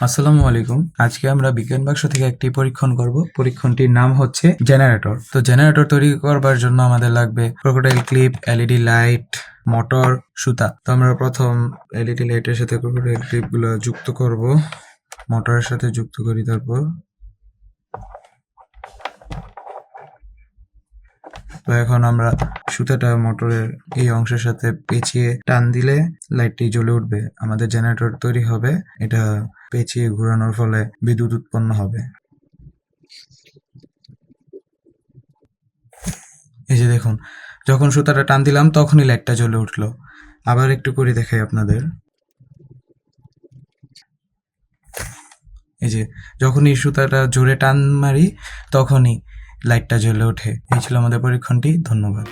আসসালামু আলাইকুম। আজকে আমরা বিজ্ঞান বাক্স থেকে একটি পরীক্ষণ করব। পরীক্ষণটির নাম হচ্ছে জেনারেটর। তো জেনারেটর তৈরি করবার জন্য আমাদের লাগবে crocodile clip, LED light, motor, সুতা। তো আমরা প্রথম এলইডি লাইটের সাথে ক্রোকোডাইল ক্লিপ গুলো যুক্ত করব, মোটরের সাথে যুক্ত করি। তারপর তো এখন আমরা সুতাটা মোটরের এই অংশের সাথে পেঁচিয়ে টান দিলে লাইটটি জ্বলে উঠবে, আমাদের জেনারেটর তৈরি হবে। এটা পেঁচিয়ে ঘোরানোর ফলে বিদ্যুৎ উৎপন্ন হবে। এই যে দেখুন, যখন সুতাটা টান দিলাম তখনই লাইটটা জ্বলে উঠলো। আবার একটু করে দেখাই আপনাদের। এই যে যখনই সুতাটা জোরে টান মারি তখনই লাইটটা জ্বলে ওঠে। এই ছিল আমাদের পরীক্ষণটি। ধন্যবাদ।